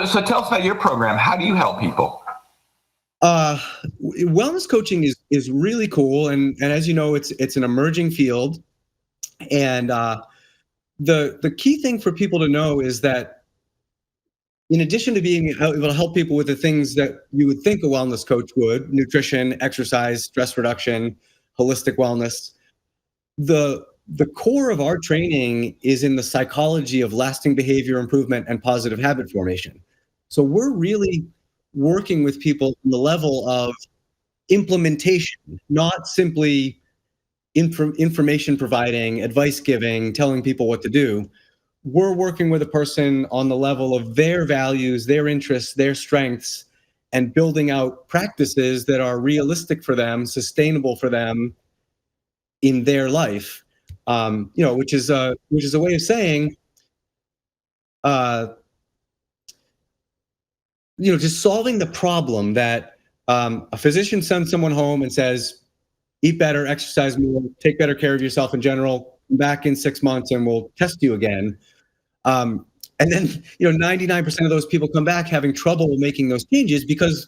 So tell us about your program. How do you help people? Wellness coaching is really cool, and as you know, it's an emerging field, and the key thing for people to know is that in addition to being able to help people with the things that you would think a wellness coach would, nutrition, exercise, stress reduction, holistic wellness, the core of our training is in the psychology of lasting behavior improvement and positive habit formation. So we're really working with people on the level of implementation, not simply information providing, advice giving, telling people what to do. We're working with a person on the level of their values, their interests, their strengths, and building out practices that are realistic for them, sustainable for them in their life. Which is a way of saying, just solving the problem that a physician sends someone home and says, eat better, exercise more, take better care of yourself in general, come back in 6 months and we'll test you again. And then, 99% of those people come back having trouble making those changes because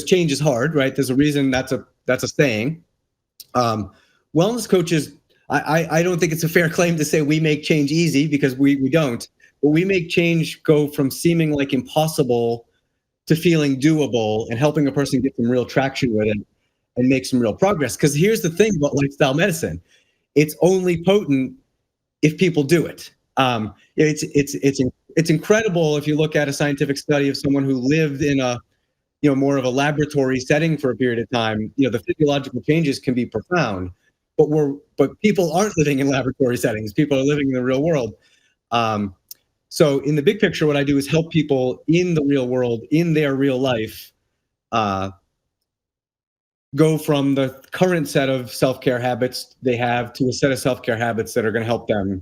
change is hard, right? There's a reason that's a saying. Wellness coaches, I don't think it's a fair claim to say we make change easy, because we don't. But we make change go from seeming like impossible to feeling doable, and helping a person get some real traction with it and make some real progress. Because here's the thing about lifestyle medicine: it's only potent if people do it. It's incredible if you look at a scientific study of someone who lived in a more of a laboratory setting for a period of time. The physiological changes can be profound, but people aren't living in laboratory settings. People are living in the real world. So in the big picture, what I do is help people in the real world, in their real life, go from the current set of self-care habits they have to a set of self-care habits that are going to help them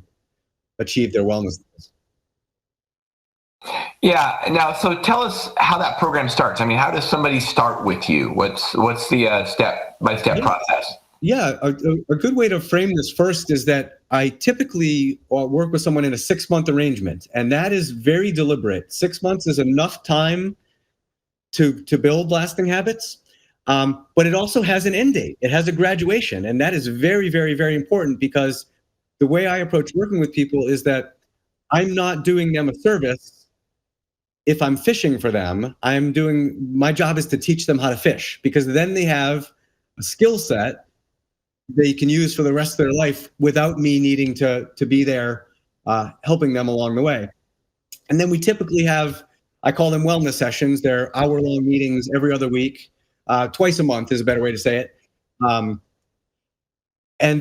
achieve their wellness goals. Yeah. Now, so tell us how that program starts. I mean, how does somebody start with you? What's the step-by-step process? Yeah, a good way to frame this first is that I typically work with someone in a 6-month arrangement, and that is very deliberate. 6 months is enough time to build lasting habits, but it also has an end date. It has a graduation, and that is very, very, very important, because the way I approach working with people is that I'm not doing them a service if I'm fishing for them. My job is to teach them how to fish, because then they have a skill set they can use for the rest of their life without me needing to be there helping them along the way. And then we typically have, I call them wellness sessions. They're hour-long meetings every other week. Twice a month is a better way to say it. And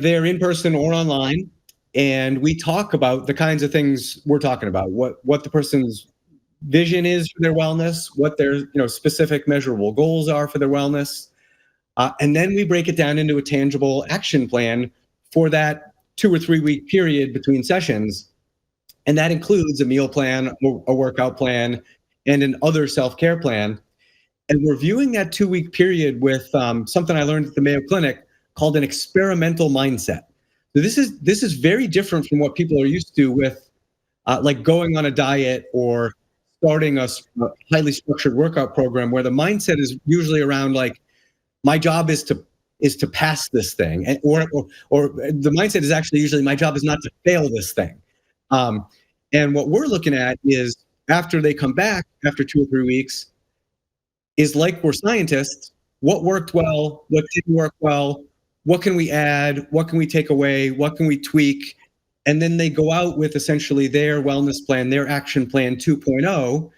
they're in person or online. And we talk about the kinds of things we're talking about, what the person's vision is for their wellness, what their specific measurable goals are for their wellness. And then we break it down into a tangible action plan for that 2 or 3 week period between sessions. And that includes a meal plan, a workout plan, and an other self-care plan. And we're viewing that 2 week period with something I learned at the Mayo Clinic called an experimental mindset. So this is very different from what people are used to with like going on a diet or starting a highly structured workout program, where the mindset is usually around like, my job is to pass this thing, or the mindset is actually usually, my job is not to fail this thing. And what we're looking at is, after they come back after 2 or 3 weeks, is like we're scientists. What worked well? What didn't work well? What can we add? What can we take away? What can we tweak? And then they go out with essentially their wellness plan, their action plan 2.0,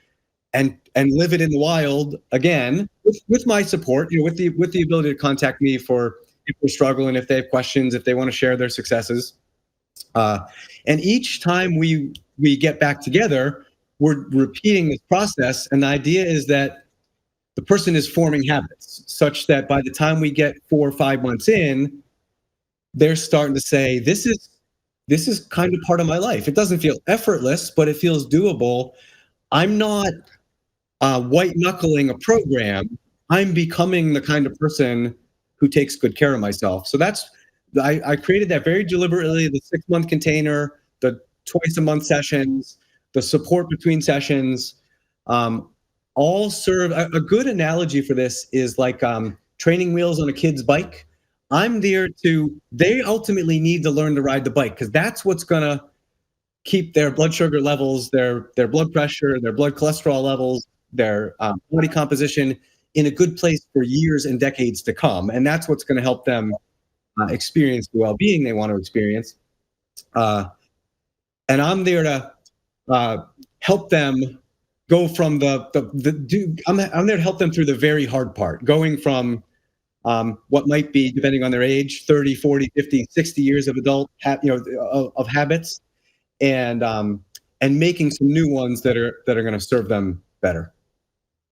and live it in the wild again with my support, with the ability to contact me for if they're struggling, if they have questions, if they want to share their successes. And each time we get back together, we're repeating this process. And the idea is that the person is forming habits such that by the time we get 4 or 5 months in, they're starting to say, this is kind of part of my life. It doesn't feel effortless, but it feels doable. I'm not white knuckling a program. I'm becoming the kind of person who takes good care of myself. So I created that very deliberately, the 6-month container, the twice a month sessions, the support between sessions, all serve a good analogy for this is like training wheels on a kid's bike. They ultimately need to learn to ride the bike because that's what's gonna keep their blood sugar levels, their blood pressure, their blood cholesterol levels, their body composition in a good place for years and decades to come. And that's what's going to help them experience the well-being they want to experience. And I'm there to help them go from I'm there to help them through the very hard part, going from what might be, depending on their age, 30, 40, 50, 60 years of of habits, and making some new ones that are going to serve them better.